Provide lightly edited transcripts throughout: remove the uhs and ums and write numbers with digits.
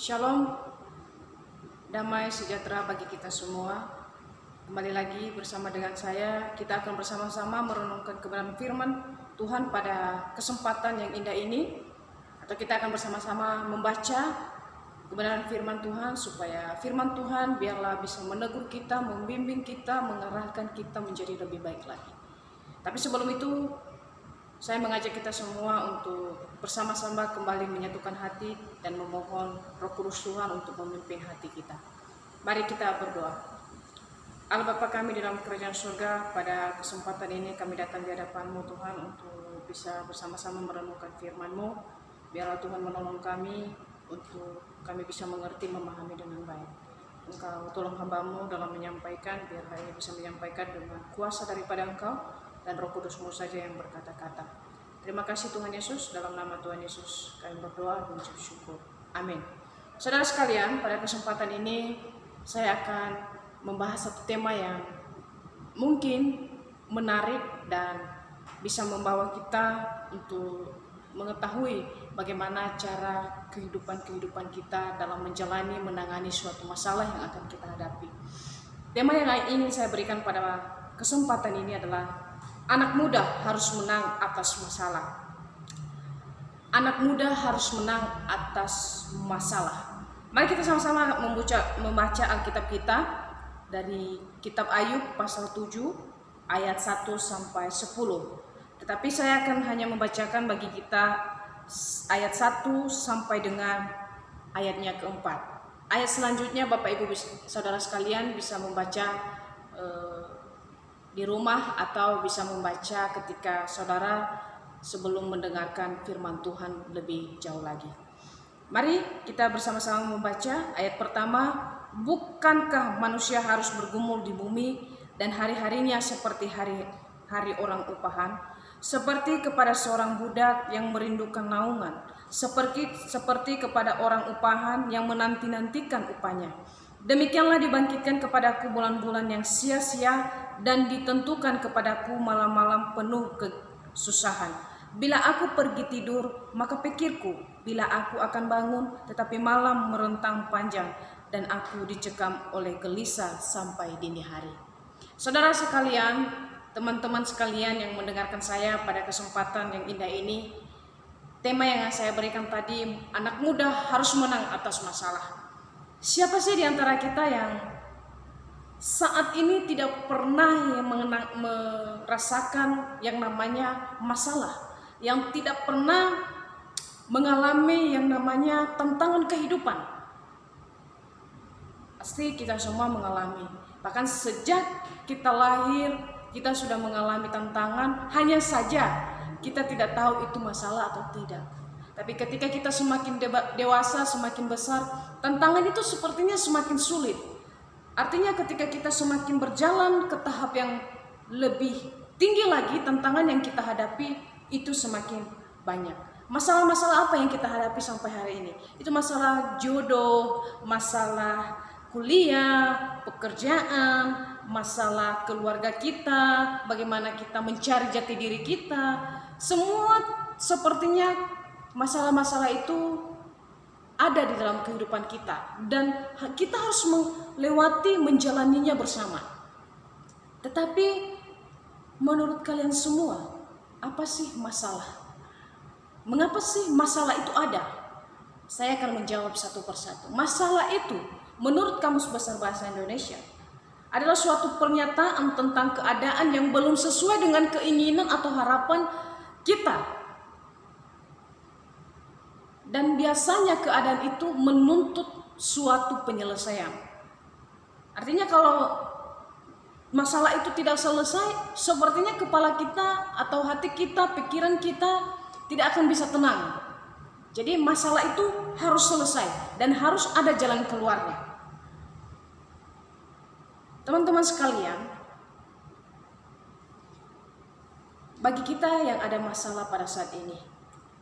Shalom, damai sejahtera bagi kita semua. Kembali lagi bersama dengan saya, kita akan bersama-sama merenungkan kebenaran firman Tuhan pada kesempatan yang indah ini. Atau kita akan bersama-sama membaca kebenaran firman Tuhan, supaya firman Tuhan biarlah bisa menegur kita, membimbing kita, mengarahkan kita menjadi lebih baik lagi. Tapi sebelum itu, saya mengajak kita semua untuk bersama-sama kembali menyatukan hati dan memohon Roh Kudus Tuhan untuk memimpin hati kita. Mari kita berdoa. Allah Bapa kami di dalam kerajaan surga, pada kesempatan ini kami datang di hadapan-Mu Tuhan untuk bisa bersama-sama merenungkan firman-Mu. Biarlah Tuhan menolong kami untuk kami bisa mengerti, memahami dengan baik. Engkau tolong hamba-Mu dalam menyampaikan, biarlah ia bisa menyampaikan dengan kuasa daripada Engkau, dan Roh Kudus-Mu saja yang berkata-kata. Terima kasih Tuhan Yesus, dalam nama Tuhan Yesus kami berdoa dan mengucap syukur. Amin. Saudara sekalian, pada kesempatan ini saya akan membahas satu tema yang mungkin menarik dan bisa membawa kita untuk mengetahui bagaimana cara kehidupan kita dalam menangani suatu masalah yang akan kita hadapi. Tema yang ingin saya berikan pada kesempatan ini adalah anak muda harus menang atas masalah. Anak muda harus menang atas masalah. Mari kita sama-sama membaca Alkitab kita dari kitab Ayub pasal 7 ayat 1 sampai 10. Tetapi saya akan hanya membacakan bagi kita ayat 1 sampai dengan ayatnya keempat. Ayat selanjutnya Bapak Ibu Saudara sekalian bisa membaca di rumah atau bisa membaca ketika saudara sebelum mendengarkan firman Tuhan lebih jauh lagi. Mari kita bersama-sama membaca ayat pertama. Bukankah manusia harus bergumul di bumi dan hari-harinya seperti hari orang upahan, seperti kepada seorang budak yang merindukan naungan, seperti kepada orang upahan yang menanti-nantikan upahnya. Demikianlah dibangkitkan kepadaku bulan-bulan yang sia-sia, dan ditentukan kepadaku malam-malam penuh kesusahan. Bila aku pergi tidur, maka pikirku, bila aku akan bangun, tetapi malam merentang panjang, dan aku dicekam oleh gelisah sampai dini hari. Saudara sekalian, teman-teman sekalian yang mendengarkan saya pada kesempatan yang indah ini, tema yang saya berikan tadi, anak muda harus menang atas masalah. Siapa sih di antara kita yang saat ini tidak pernah merasakan yang namanya masalah, yang tidak pernah mengalami yang namanya tantangan kehidupan? Pasti kita semua mengalami. Bahkan sejak kita lahir, kita sudah mengalami tantangan, hanya saja kita tidak tahu itu masalah atau tidak. Tapi ketika kita semakin dewasa, semakin besar, tantangan itu sepertinya semakin sulit. Artinya ketika kita semakin berjalan ke tahap yang lebih tinggi lagi, tantangan yang kita hadapi itu semakin banyak. Masalah-masalah apa yang kita hadapi sampai hari ini? Itu masalah jodoh, masalah kuliah, pekerjaan, masalah keluarga kita, bagaimana kita mencari jati diri kita. Semua sepertinya masalah-masalah itu ada di dalam kehidupan kita, dan kita harus menjalaninya bersama. Tetapi menurut kalian semua, apa sih masalah? Mengapa sih masalah itu ada? Saya akan menjawab satu persatu. Masalah itu menurut Kamus Besar Bahasa Indonesia adalah suatu pernyataan tentang keadaan yang belum sesuai dengan keinginan atau harapan kita. Dan biasanya keadaan itu menuntut suatu penyelesaian. Artinya kalau masalah itu tidak selesai, sepertinya kepala kita atau hati kita, pikiran kita tidak akan bisa tenang. Jadi masalah itu harus selesai dan harus ada jalan keluarnya. Teman-teman sekalian, bagi kita yang ada masalah pada saat ini,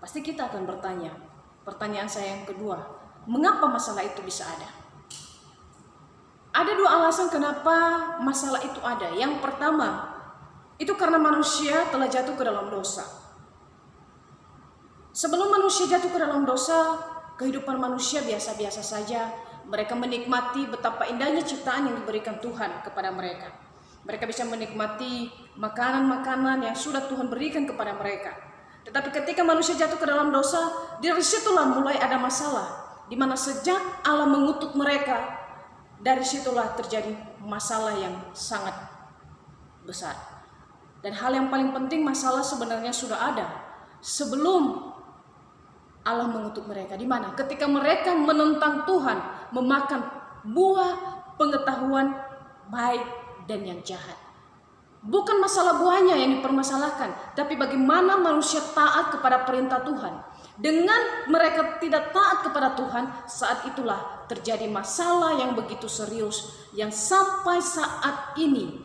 pasti kita akan bertanya. Pertanyaan saya yang kedua, mengapa masalah itu bisa ada? Ada dua alasan kenapa masalah itu ada. Yang pertama, itu karena manusia telah jatuh ke dalam dosa. Sebelum manusia jatuh ke dalam dosa, kehidupan manusia biasa-biasa saja. Mereka menikmati betapa indahnya ciptaan yang diberikan Tuhan kepada mereka. Mereka bisa menikmati makanan-makanan yang sudah Tuhan berikan kepada mereka. Tetapi ketika manusia jatuh ke dalam dosa, dari situlah mulai ada masalah. Di mana sejak Allah mengutuk mereka, dari situlah terjadi masalah yang sangat besar. Dan hal yang paling penting, masalah sebenarnya sudah ada sebelum Allah mengutuk mereka. Di mana? Ketika mereka menentang Tuhan, memakan buah pengetahuan baik dan yang jahat. Bukan masalah buahnya yang dipermasalahkan, tapi bagaimana manusia taat kepada perintah Tuhan. Dengan mereka tidak taat kepada Tuhan, saat itulah terjadi masalah yang begitu serius yang sampai saat ini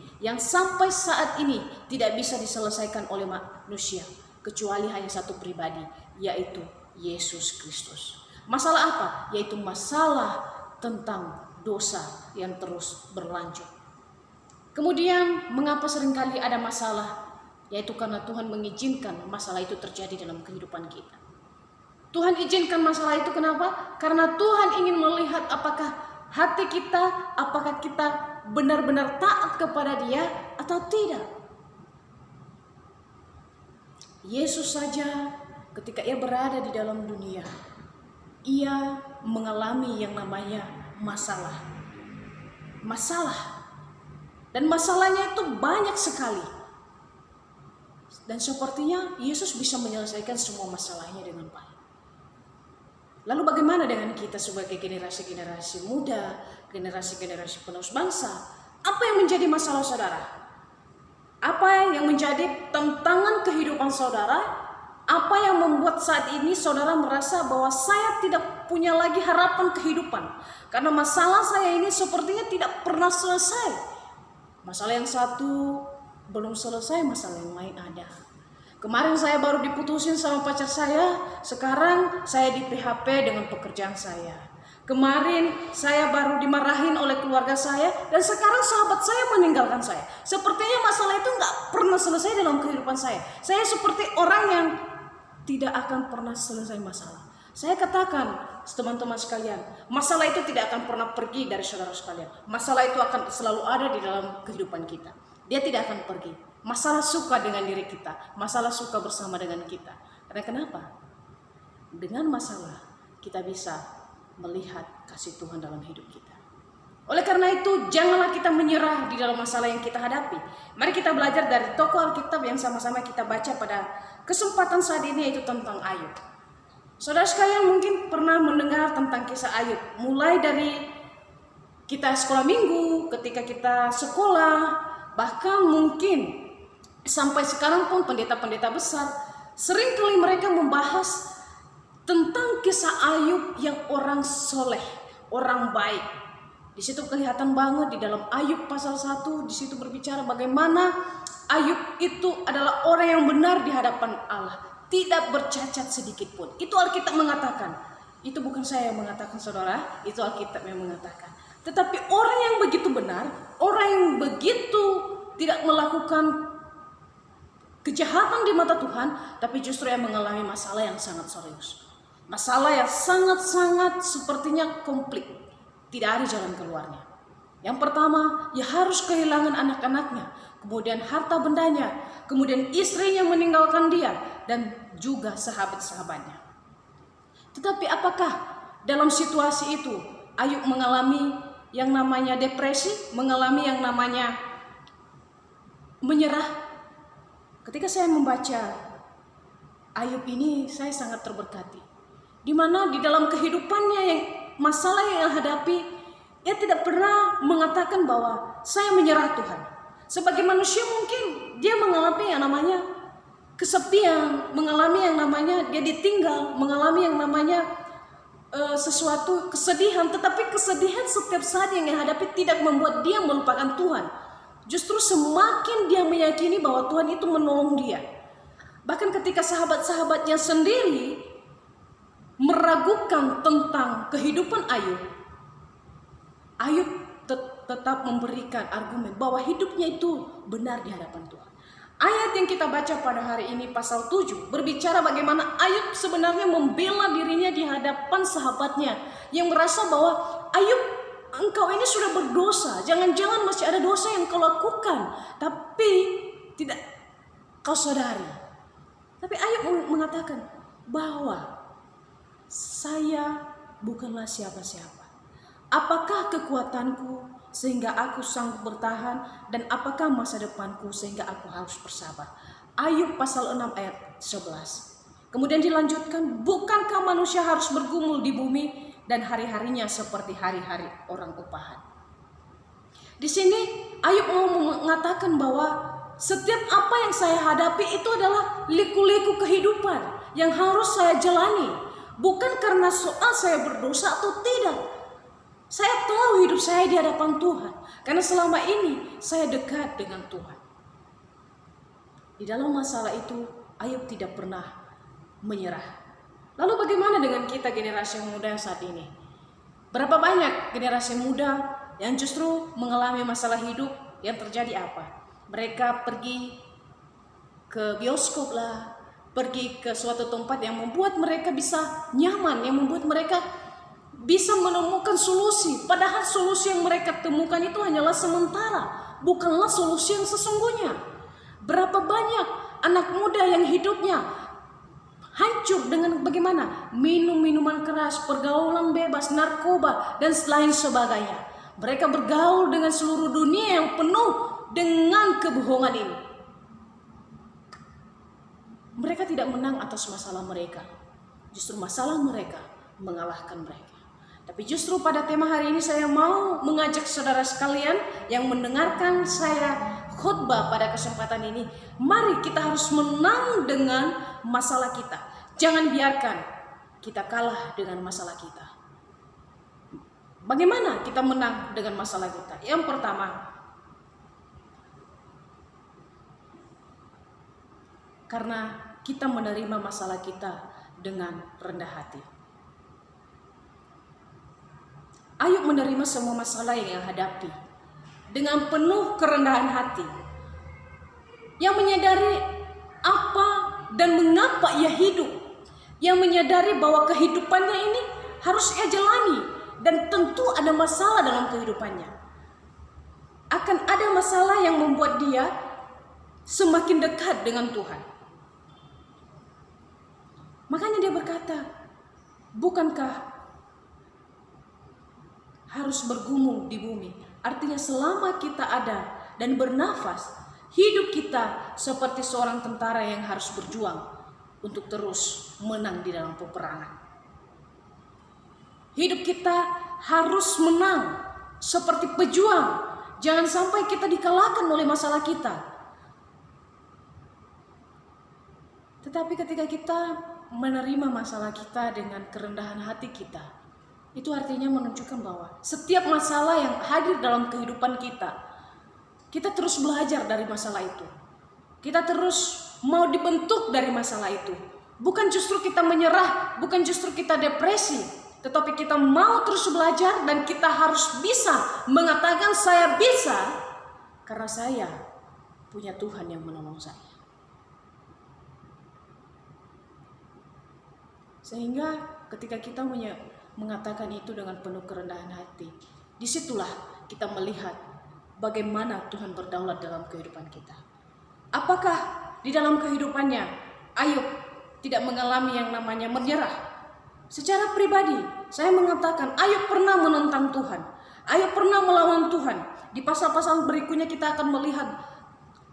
tidak bisa diselesaikan oleh manusia kecuali hanya satu pribadi, yaitu Yesus Kristus. Masalah apa? Yaitu masalah tentang dosa yang terus berlanjut. Kemudian mengapa seringkali ada masalah? Yaitu karena Tuhan mengizinkan masalah itu terjadi dalam kehidupan kita. Tuhan izinkan masalah itu kenapa? Karena Tuhan ingin melihat apakah hati kita, apakah kita benar-benar taat kepada Dia atau tidak. Yesus saja ketika Ia berada di dalam dunia, Ia mengalami yang namanya masalah. Dan masalahnya itu banyak sekali. Dan sepertinya Yesus bisa menyelesaikan semua masalahnya dengan baik. Lalu bagaimana dengan kita sebagai generasi-generasi muda, generasi-generasi penerus bangsa? Apa yang menjadi masalah saudara? Apa yang menjadi tantangan kehidupan saudara? Apa yang membuat saat ini saudara merasa bahwa saya tidak punya lagi harapan kehidupan? Karena masalah saya ini sepertinya tidak pernah selesai. Masalah yang satu belum selesai, masalah yang lain ada. Kemarin saya baru diputusin sama pacar saya, sekarang saya di PHP dengan pekerjaan saya. Kemarin saya baru dimarahin oleh keluarga saya, dan sekarang sahabat saya meninggalkan saya. Sepertinya masalah itu nggak pernah selesai dalam kehidupan saya. Saya seperti orang yang tidak akan pernah selesai masalah. Saya katakan, teman-teman sekalian, masalah itu tidak akan pernah pergi dari saudara sekalian. Masalah itu akan selalu ada di dalam kehidupan kita. Dia tidak akan pergi. Masalah suka dengan diri kita, masalah suka bersama dengan kita. Karena kenapa? Dengan masalah kita bisa melihat kasih Tuhan dalam hidup kita. Oleh karena itu, janganlah kita menyerah di dalam masalah yang kita hadapi. Mari kita belajar dari tokoh Alkitab yang sama-sama kita baca pada kesempatan saat ini, yaitu tentang Ayub. Saudara sekalian mungkin pernah mendengar tentang kisah Ayub. Mulai dari kita sekolah minggu, ketika kita sekolah, bahkan mungkin sampai sekarang pun pendeta-pendeta besar seringkali mereka membahas tentang kisah Ayub yang orang soleh, orang baik. Di situ kelihatan banget di dalam Ayub pasal 1, di situ berbicara bagaimana Ayub itu adalah orang yang benar di hadapan Allah, tidak bercacat sedikit pun. Itu Alkitab mengatakan. Itu bukan saya yang mengatakan saudara, itu Alkitab yang mengatakan. Tetapi orang yang begitu benar, orang yang begitu tidak melakukan kejahatan di mata Tuhan, tapi justru yang mengalami masalah yang sangat serius. Masalah yang sangat-sangat sepertinya konflik. Tidak ada jalan keluarnya. Yang pertama, ia harus kehilangan anak-anaknya, kemudian harta bendanya, kemudian istrinya meninggalkan dia, dan juga sahabat-sahabatnya. Tetapi apakah dalam situasi itu Ayub mengalami yang namanya depresi, mengalami yang namanya menyerah? Ketika saya membaca Ayub ini, saya sangat terberkati. Di mana di dalam kehidupannya yang masalah yang hadapi, ia tidak pernah mengatakan bahwa saya menyerah Tuhan. Sebagai manusia mungkin dia mengalami yang namanya kesepian, mengalami yang namanya dia ditinggal, mengalami yang namanya sesuatu kesedihan. Tetapi kesedihan setiap saat yang dia hadapi tidak membuat dia melupakan Tuhan. Justru semakin dia meyakini bahwa Tuhan itu menolong dia. Bahkan ketika sahabat-sahabatnya sendiri meragukan tentang kehidupan Ayub, Ayub tetap memberikan argumen bahwa hidupnya itu benar di hadapan Tuhan. Ayat yang kita baca pada hari ini pasal 7 berbicara bagaimana Ayub sebenarnya membela dirinya di hadapan sahabatnya yang merasa bahwa Ayub, engkau ini sudah berdosa, jangan-jangan masih ada dosa yang kau lakukan, tapi tidak kau sadari. Tapi Ayub mengatakan bahwa saya bukanlah siapa-siapa. Apakah kekuatanku sehingga aku sanggup bertahan, dan apakah masa depanku sehingga aku harus bersabar? Ayub pasal 6 ayat 11. Kemudian dilanjutkan, bukankah manusia harus bergumul di bumi dan hari-harinya seperti hari-hari orang upahan? Di sini Ayub mau mengatakan bahwa setiap apa yang saya hadapi itu adalah liku-liku kehidupan yang harus saya jalani. Bukan karena soal saya berdosa atau tidak. Saya tahu hidup saya di hadapan Tuhan, karena selama ini saya dekat dengan Tuhan. Di dalam masalah itu, Ayub tidak pernah menyerah. Lalu bagaimana dengan kita generasi muda saat ini? Berapa banyak generasi muda yang justru mengalami masalah hidup yang terjadi apa? Mereka pergi ke bioskop lah, pergi ke suatu tempat yang membuat mereka bisa nyaman, yang membuat mereka bisa menemukan solusi, padahal solusi yang mereka temukan itu hanyalah sementara, bukanlah solusi yang sesungguhnya. Berapa banyak anak muda yang hidupnya hancur dengan bagaimana? Minum minuman keras, pergaulan bebas, narkoba, dan lain sebagainya. Mereka bergaul dengan seluruh dunia yang penuh dengan kebohongan ini. Mereka tidak menang atas masalah mereka, justru masalah mereka mengalahkan mereka. Tapi justru pada tema hari ini saya mau mengajak saudara sekalian yang mendengarkan saya khotbah pada kesempatan ini. Mari kita harus menang dengan masalah kita. Jangan biarkan kita kalah dengan masalah kita. Bagaimana kita menang dengan masalah kita? Yang pertama, karena kita menerima masalah kita dengan rendah hati. Ayub menerima semua masalah yang ia hadapi dengan penuh kerendahan hati, yang menyadari apa dan mengapa ia hidup, yang menyadari bahwa kehidupannya ini harus ia jalani, dan tentu ada masalah dalam kehidupannya. Akan ada masalah yang membuat dia semakin dekat dengan Tuhan. Makanya dia berkata, bukankah harus bergumul di bumi? Artinya selama kita ada dan bernafas, hidup kita seperti seorang tentara yang harus berjuang untuk terus menang di dalam peperangan. Hidup kita harus menang seperti pejuang. Jangan sampai kita dikalahkan oleh masalah kita. Tetapi ketika kita menerima masalah kita dengan kerendahan hati kita, itu artinya menunjukkan bahwa setiap masalah yang hadir dalam kehidupan kita, kita terus belajar dari masalah itu. Kita terus mau dibentuk dari masalah itu. Bukan justru kita menyerah, bukan justru kita depresi, tetapi kita mau terus belajar dan kita harus bisa mengatakan saya bisa karena saya punya Tuhan yang menolong saya. Sehingga ketika kita mengatakan itu dengan penuh kerendahan hati, disitulah kita melihat bagaimana Tuhan berdaulat dalam kehidupan kita. Apakah di dalam kehidupannya Ayub tidak mengalami yang namanya menyerah? Secara pribadi saya mengatakan Ayub pernah menentang Tuhan, Ayub pernah melawan Tuhan. Di pasal-pasal berikutnya kita akan melihat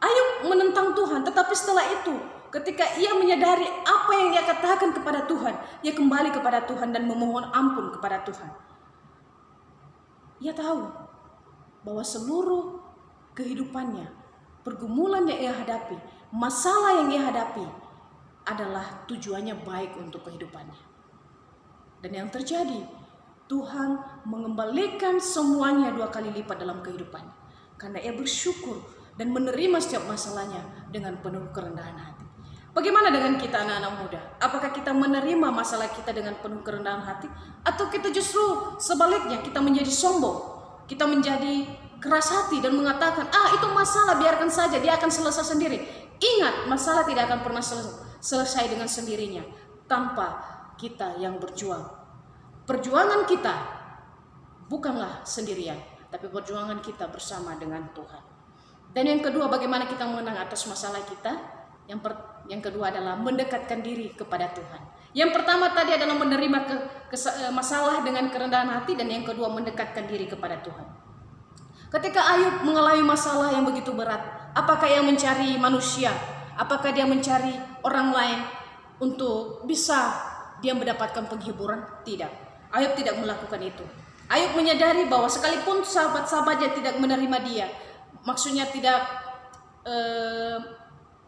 Ayub menentang Tuhan, tetapi setelah itu ketika ia menyadari apa yang ia katakan kepada Tuhan, ia kembali kepada Tuhan dan memohon ampun kepada Tuhan. Ia tahu bahwa seluruh kehidupannya, pergumulan yang ia hadapi, masalah yang ia hadapi adalah tujuannya baik untuk kehidupannya. Dan yang terjadi, Tuhan mengembalikan semuanya 2 kali lipat dalam kehidupannya. Karena ia bersyukur dan menerima setiap masalahnya dengan penuh kerendahan hati. Bagaimana dengan kita anak-anak muda? Apakah kita menerima masalah kita dengan penuh kerendahan hati? Atau kita justru sebaliknya, kita menjadi sombong, kita menjadi keras hati dan mengatakan, itu masalah, biarkan saja, dia akan selesai sendiri. Ingat, masalah tidak akan pernah selesai dengan sendirinya tanpa kita yang berjuang. Perjuangan kita bukanlah sendirian, tapi perjuangan kita bersama dengan Tuhan. Dan yang kedua, bagaimana kita mengenang atas masalah kita? Yang kedua adalah mendekatkan diri kepada Tuhan. Yang pertama tadi adalah menerima masalah dengan kerendahan hati, dan yang kedua mendekatkan diri kepada Tuhan. Ketika Ayub mengalami masalah yang begitu berat, apakah ia mencari manusia? Apakah dia mencari orang lain untuk bisa dia mendapatkan penghiburan? Tidak. Ayub tidak melakukan itu. Ayub menyadari bahwa sekalipun sahabat-sahabatnya tidak menerima dia, maksudnya tidak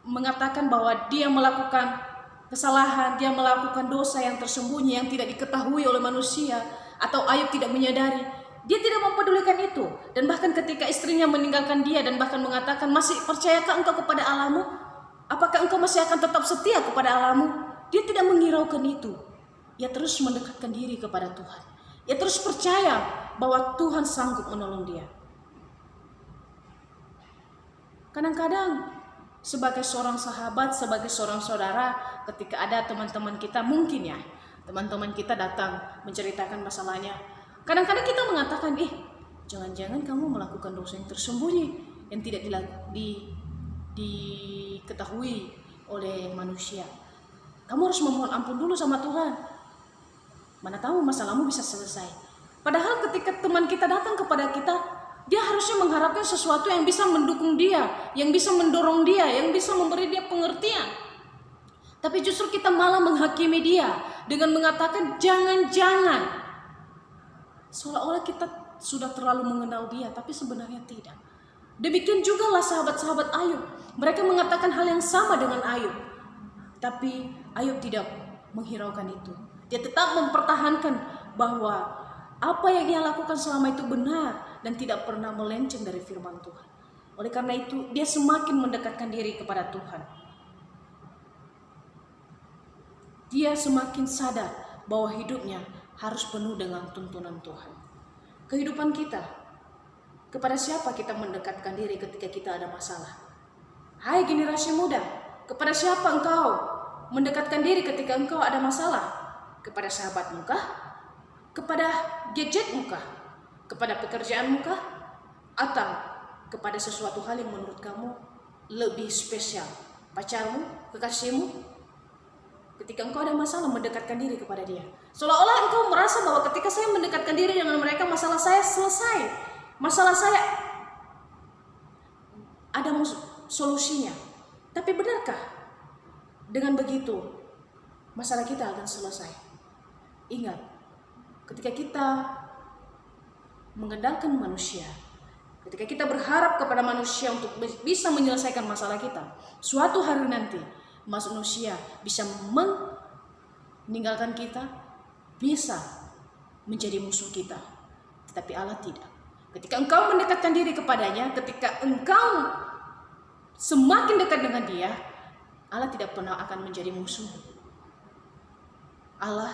mengatakan bahwa dia melakukan kesalahan, dia melakukan dosa yang tersembunyi yang tidak diketahui oleh manusia, atau Ayub tidak menyadari, dia tidak mempedulikan itu. Dan bahkan ketika istrinya meninggalkan dia dan bahkan mengatakan, masih percayakah engkau kepada Allahmu? Apakah engkau masih akan tetap setia kepada Allahmu? Dia tidak menghiraukan itu. Ia terus mendekatkan diri kepada Tuhan. Ia terus percaya bahwa Tuhan sanggup menolong dia. Kadang-kadang sebagai seorang sahabat, sebagai seorang saudara, ketika ada teman-teman kita, mungkin ya, teman-teman kita datang menceritakan masalahnya, kadang-kadang kita mengatakan, jangan-jangan kamu melakukan dosa yang tersembunyi, yang tidak diketahui oleh manusia. Kamu harus memohon ampun dulu sama Tuhan. Mana tahu masalahmu bisa selesai. Padahal ketika teman kita datang kepada kita, dia harusnya mengharapkan sesuatu yang bisa mendukung dia, yang bisa mendorong dia, yang bisa memberi dia pengertian. Tapi justru kita malah menghakimi dia dengan mengatakan jangan-jangan. Seolah-olah kita sudah terlalu mengenal dia, tapi sebenarnya tidak. Demikian juga lah sahabat-sahabat Ayub. Mereka mengatakan hal yang sama dengan Ayub. Tapi Ayub tidak menghiraukan itu. Dia tetap mempertahankan bahwa apa yang dia lakukan selama itu benar dan tidak pernah melenceng dari firman Tuhan. Oleh karena itu, dia semakin mendekatkan diri kepada Tuhan. Dia semakin sadar bahwa hidupnya harus penuh dengan tuntunan Tuhan. Kehidupan kita, kepada siapa kita mendekatkan diri ketika kita ada masalah? Hai generasi muda, kepada siapa engkau mendekatkan diri ketika engkau ada masalah? Kepada sahabatmu kah? Kepada gadgetmu kah? Kepada pekerjaanmu kah? Atau kepada sesuatu hal yang menurut kamu lebih spesial? Pacarmu, kekasihmu? Ketika engkau ada masalah, mendekatkan diri kepada dia. Seolah-olah engkau merasa bahwa ketika saya mendekatkan diri dengan mereka, masalah saya selesai. Masalah saya ada solusinya. Tapi benarkah dengan begitu masalah kita akan selesai? Ingat, ketika kita mengandalkan manusia, ketika kita berharap kepada manusia untuk bisa menyelesaikan masalah kita, suatu hari nanti manusia bisa meninggalkan kita, bisa menjadi musuh kita. Tetapi Allah tidak. Ketika engkau mendekatkan diri kepadanya, ketika engkau semakin dekat dengan dia, Allah tidak pernah akan menjadi musuh. Allah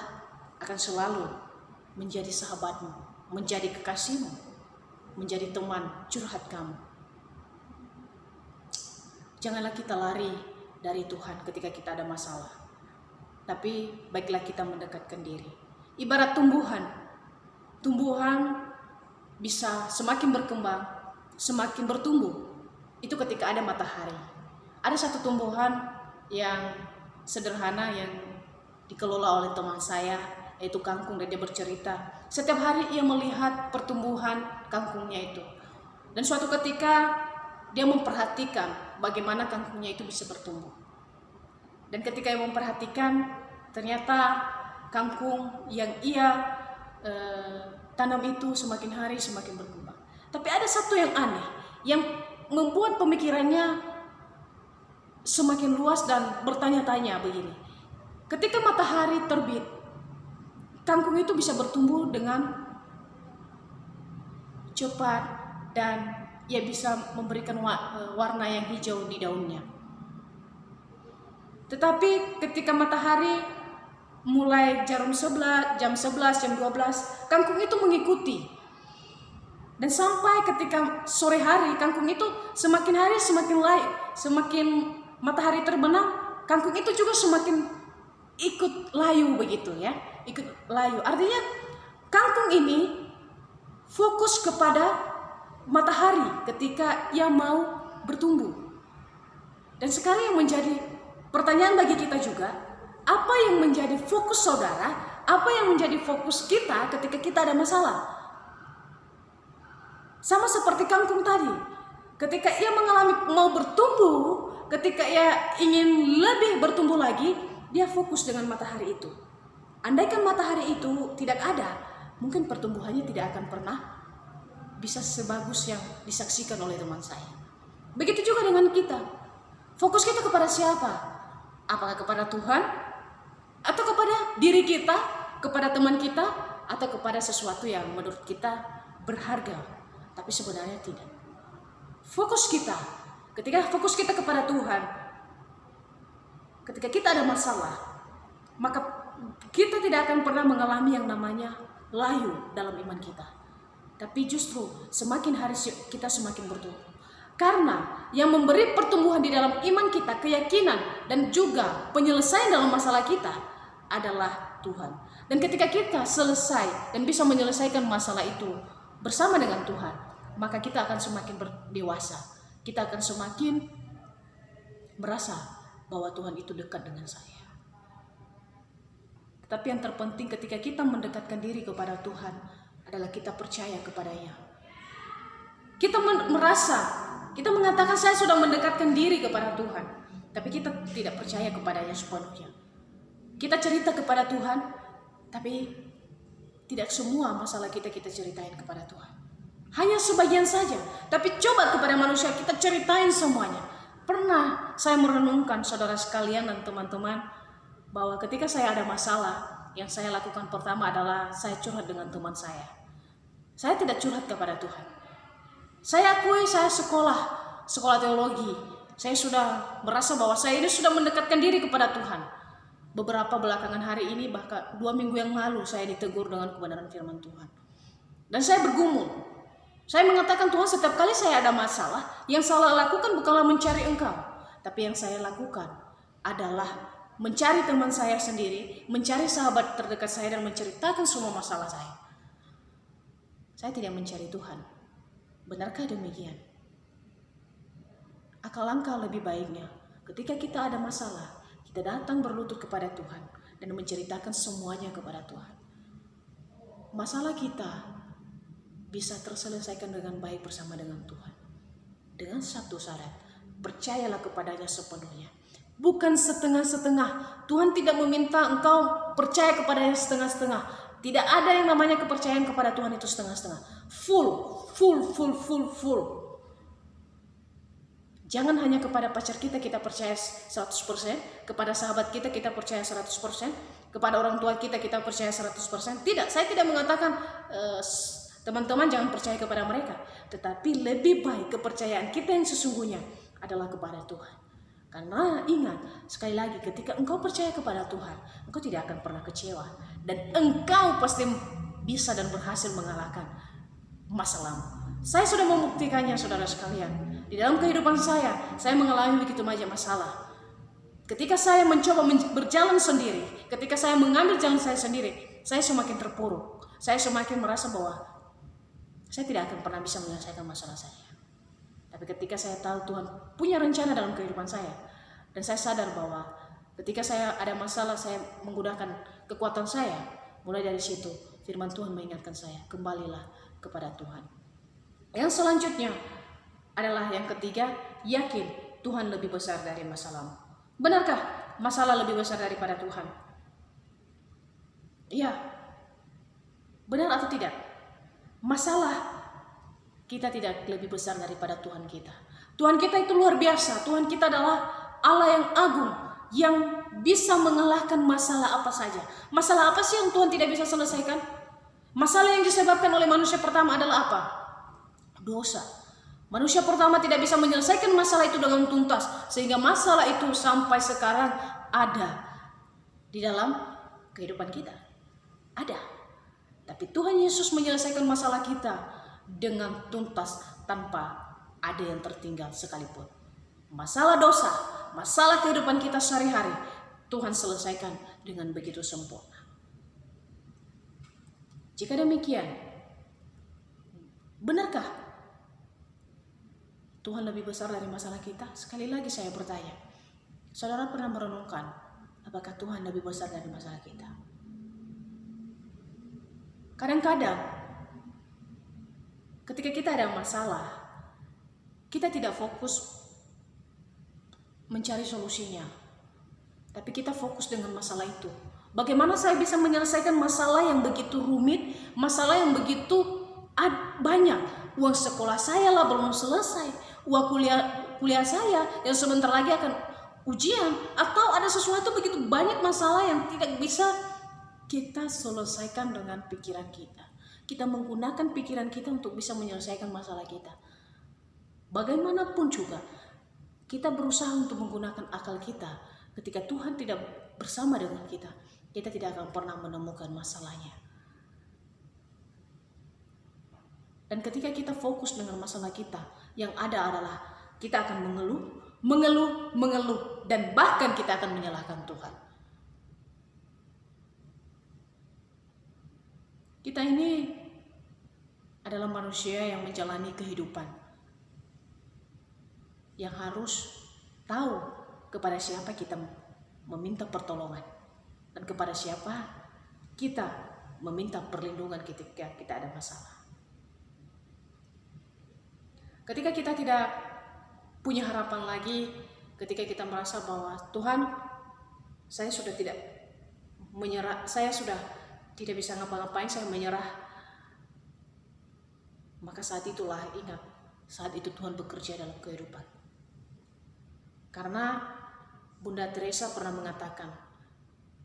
akan selalu menjadi sahabatmu, menjadi kekasihmu, menjadi teman curhat kamu. Janganlah kita lari dari Tuhan ketika kita ada masalah, tapi baiklah kita mendekatkan diri. Ibarat tumbuhan bisa semakin berkembang, semakin bertumbuh, itu ketika ada matahari. Ada satu tumbuhan yang sederhana yang dikelola oleh teman saya, yaitu kangkung, dan dia bercerita setiap hari ia melihat pertumbuhan kangkungnya itu. Dan suatu ketika dia memperhatikan bagaimana kangkungnya itu bisa bertumbuh. Dan ketika ia memperhatikan, ternyata kangkung yang ia tanam itu semakin hari semakin berkembang. Tapi ada satu yang aneh, yang membuat pemikirannya semakin luas dan bertanya-tanya begini. Ketika matahari terbit, kangkung itu bisa bertumbuh dengan cepat dan ia bisa memberikan warna yang hijau di daunnya. Tetapi ketika matahari mulai jam 11, jam 12, kangkung itu mengikuti. Dan sampai ketika sore hari, kangkung itu semakin hari semakin matahari terbenam, kangkung itu juga semakin ikut layu begitu ya, ikut layu. Artinya kangkung ini fokus kepada matahari ketika ia mau bertumbuh. Dan sekarang yang menjadi pertanyaan bagi kita juga, apa yang menjadi fokus saudara, apa yang menjadi fokus kita ketika kita ada masalah? Sama seperti kangkung tadi, ketika ia mengalami mau bertumbuh, ketika ia ingin lebih bertumbuh lagi, dia fokus dengan matahari itu. Andaikan matahari itu tidak ada, mungkin pertumbuhannya tidak akan pernah bisa sebagus yang disaksikan oleh teman saya. Begitu juga dengan kita. Fokus kita kepada siapa? Apakah kepada Tuhan? Atau kepada diri kita? Kepada teman kita? Atau kepada sesuatu yang menurut kita berharga? Tapi sebenarnya tidak. Fokus kita, ketika fokus kita kepada Tuhan, ketika kita ada masalah, maka kita tidak akan pernah mengalami yang namanya layu dalam iman kita. Tapi justru semakin hari kita semakin bertumbuh. Karena yang memberi pertumbuhan di dalam iman kita, keyakinan dan juga penyelesaian dalam masalah kita adalah Tuhan. Dan ketika kita selesai dan bisa menyelesaikan masalah itu bersama dengan Tuhan, maka kita akan semakin berdewasa. Kita akan semakin merasa bahwa Tuhan itu dekat dengan saya. Tetapi yang terpenting ketika kita mendekatkan diri kepada Tuhan adalah kita percaya kepadanya. Kita merasa, kita mengatakan saya sudah mendekatkan diri kepada Tuhan, tapi kita tidak percaya kepadanya sepenuhnya. Kita cerita kepada Tuhan, tapi tidak semua masalah kita ceritain kepada Tuhan. Hanya sebagian saja. Tapi coba kepada manusia kita ceritain semuanya. Pernah saya merenungkan saudara sekalian dan teman-teman, bahwa ketika saya ada masalah, yang saya lakukan pertama adalah saya curhat dengan teman saya. Saya tidak curhat kepada Tuhan. Saya akui saya sekolah teologi. Saya sudah merasa bahwa saya ini sudah mendekatkan diri kepada Tuhan. Beberapa belakangan hari ini, bahkan 2 minggu yang lalu, saya ditegur dengan kebenaran firman Tuhan. Dan saya bergumul. Saya mengatakan, Tuhan, setiap kali saya ada masalah, yang saya lakukan bukanlah mencari Engkau. Tapi yang saya lakukan adalah mencari teman saya sendiri, mencari sahabat terdekat saya dan menceritakan semua masalah saya. Saya tidak mencari Tuhan. Benarkah demikian? Alangkah lebih baiknya ketika kita ada masalah, kita datang berlutut kepada Tuhan dan menceritakan semuanya kepada Tuhan. Masalah kita bisa terselesaikan dengan baik bersama dengan Tuhan. Dengan satu syarat, percayalah kepadanya sepenuhnya. Bukan setengah-setengah. Tuhan tidak meminta engkau percaya kepadanya setengah-setengah. Tidak ada yang namanya kepercayaan kepada Tuhan itu setengah-setengah. Full. Jangan hanya kepada pacar kita percaya 100%, kepada sahabat kita percaya 100%, kepada orang tua kita percaya 100%. Tidak, saya tidak mengatakan teman-teman jangan percaya kepada mereka. Tetapi lebih baik kepercayaan kita yang sesungguhnya adalah kepada Tuhan. Karena ingat, sekali lagi, ketika engkau percaya kepada Tuhan, engkau tidak akan pernah kecewa. Dan engkau pasti bisa dan berhasil mengalahkan masalahmu. Saya sudah membuktikannya, saudara sekalian. Di dalam kehidupan saya mengalami begitu banyak masalah. Ketika saya mencoba berjalan sendiri, ketika saya mengambil jalan saya sendiri, saya semakin terpuruk. Saya semakin merasa bahwa saya tidak akan pernah bisa menyelesaikan masalah saya. Tapi ketika saya tahu Tuhan punya rencana dalam kehidupan saya, dan saya sadar bahwa ketika saya ada masalah, saya menggunakan kekuatan saya. Mulai dari situ, firman Tuhan mengingatkan saya, kembalilah kepada Tuhan. Yang selanjutnya adalah yang ketiga, yakin Tuhan lebih besar dari masalahmu. Benarkah masalah lebih besar daripada Tuhan? Iya. Benar atau tidak? Masalah kita tidak lebih besar daripada Tuhan kita. Tuhan kita itu luar biasa. Tuhan kita adalah Allah yang agung, yang bisa mengalahkan masalah apa saja. Masalah apa sih yang Tuhan tidak bisa selesaikan? Masalah yang disebabkan oleh manusia pertama adalah apa? Dosa. Manusia pertama tidak bisa menyelesaikan masalah itu dengan tuntas, sehingga masalah itu sampai sekarang ada di dalam kehidupan kita. Ada. Tapi Tuhan Yesus menyelesaikan masalah kita dengan tuntas tanpa ada yang tertinggal sekalipun. Masalah dosa masalah kehidupan kita sehari-hari, Tuhan selesaikan dengan begitu sempurna. Jika demikian, benarkah Tuhan lebih besar dari masalah kita? Sekali lagi saya bertanya, saudara pernah merenungkan apakah Tuhan lebih besar dari masalah kita? Kadang-kadang ketika kita ada masalah, kita tidak fokus mencari solusinya, tapi kita fokus dengan masalah itu. Bagaimana saya bisa menyelesaikan masalah yang begitu rumit, masalah yang begitu banyak? Uang sekolah saya lah belum selesai, uang kuliah saya yang sebentar lagi akan ujian, atau ada sesuatu begitu banyak masalah yang tidak bisa kita selesaikan dengan pikiran kita. Kita menggunakan pikiran kita untuk bisa menyelesaikan masalah kita. Bagaimanapun juga, kita berusaha untuk menggunakan akal kita. Ketika Tuhan tidak bersama dengan kita, kita tidak akan pernah menemukan masalahnya. Dan ketika kita fokus dengan masalah kita, yang ada adalah kita akan mengeluh, dan bahkan kita akan menyalahkan Tuhan. Kita ini adalah manusia yang menjalani kehidupan, yang harus tahu kepada siapa kita meminta pertolongan dan kepada siapa kita meminta perlindungan ketika kita ada masalah. Ketika kita tidak punya harapan lagi, ketika kita merasa bahwa Tuhan, saya sudah tidak menyerah, saya sudah tidak bisa ngapa-ngapain, saya menyerah, maka saat itulah ingat, saat itu Tuhan bekerja dalam kehidupan. Karena Bunda Teresa pernah mengatakan,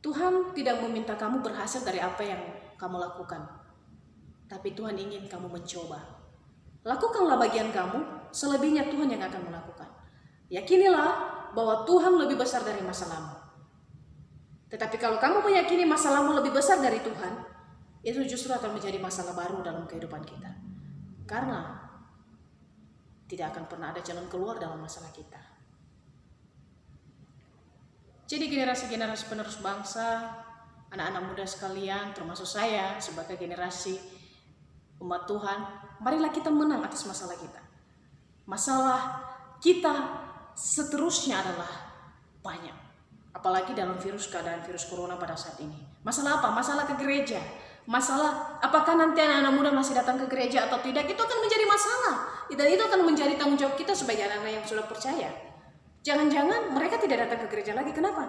Tuhan tidak meminta kamu berhasil dari apa yang kamu lakukan, tapi Tuhan ingin kamu mencoba. Lakukanlah bagian kamu, selebihnya Tuhan yang akan melakukan. Yakinilah bahwa Tuhan lebih besar dari masalahmu. Tetapi kalau kamu meyakini masalahmu lebih besar dari Tuhan, itu justru akan menjadi masalah baru dalam kehidupan kita. Karena tidak akan pernah ada jalan keluar dalam masalah kita. Jadi generasi-generasi penerus bangsa, anak-anak muda sekalian, termasuk saya sebagai generasi umat Tuhan, marilah kita menang atas masalah kita. Masalah kita seterusnya adalah banyak. Apalagi dalam keadaan virus corona pada saat ini. Masalah apa? Masalah ke gereja. Masalah apakah nanti anak-anak muda masih datang ke gereja atau tidak, itu akan menjadi masalah. Dan itu akan menjadi tanggung jawab kita sebagai anak-anak yang sudah percaya. Jangan-jangan mereka tidak datang ke gereja lagi. Kenapa?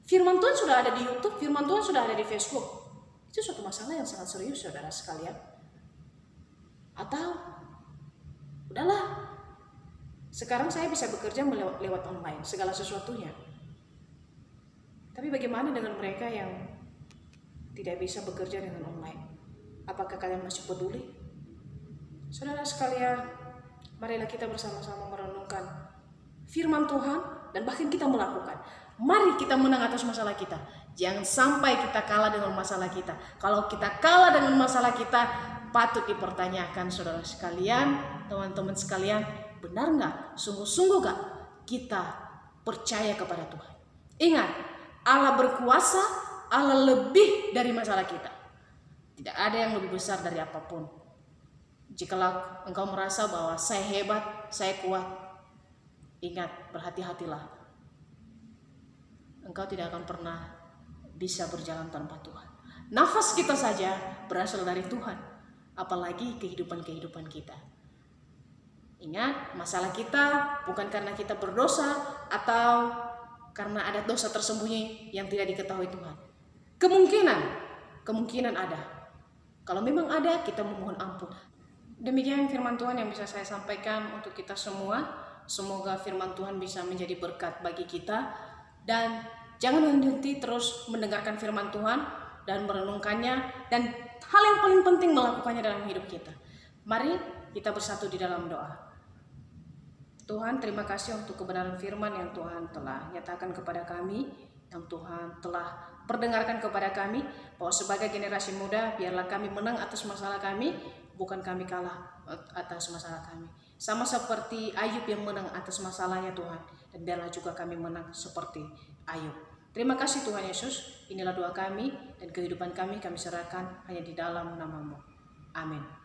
Firman Tuhan sudah ada di YouTube, firman Tuhan sudah ada di Facebook. Itu suatu masalah yang sangat serius, saudara sekalian. Atau udahlah, sekarang saya bisa bekerja lewat online, segala sesuatunya. Tapi bagaimana dengan mereka yang tidak bisa bekerja dengan online? Apakah kalian masih peduli? Saudara sekalian, marilah kita bersama-sama merenungkan firman Tuhan dan bahkan kita melakukan. Mari kita menang atas masalah kita. Jangan sampai kita kalah dengan masalah kita. Kalau kita kalah dengan masalah kita, patut dipertanyakan, saudara sekalian, teman-teman sekalian, benar nggak? Sungguh-sungguh nggak kita percaya kepada Tuhan? Ingat, Allah berkuasa, Allah lebih dari masalah kita. Tidak ada yang lebih besar dari apapun. Jikalau engkau merasa bahwa saya hebat, saya kuat, ingat, berhati-hatilah. Engkau tidak akan pernah bisa berjalan tanpa Tuhan. Nafas kita saja berasal dari Tuhan, apalagi kehidupan-kehidupan kita. Ingat, masalah kita bukan karena kita berdosa atau karena ada dosa tersembunyi yang tidak diketahui Tuhan. Kemungkinan ada. Kalau memang ada, kita memohon ampun. Demikian firman Tuhan yang bisa saya sampaikan untuk kita semua. Semoga firman Tuhan bisa menjadi berkat bagi kita. Dan jangan berhenti terus mendengarkan firman Tuhan dan merenungkannya. Dan hal yang paling penting melakukannya dalam hidup kita. Mari kita bersatu di dalam doa. Tuhan, terima kasih untuk kebenaran firman yang Tuhan telah nyatakan kepada kami, yang Tuhan telah perdengarkan kepada kami, bahwa sebagai generasi muda, biarlah kami menang atas masalah kami, bukan kami kalah atas masalah kami. Sama seperti Ayub yang menang atas masalahnya Tuhan. Dan biarlah juga kami menang seperti Ayub. Terima kasih Tuhan Yesus. Inilah doa kami dan kehidupan kami serahkan hanya di dalam nama-Mu. Amin.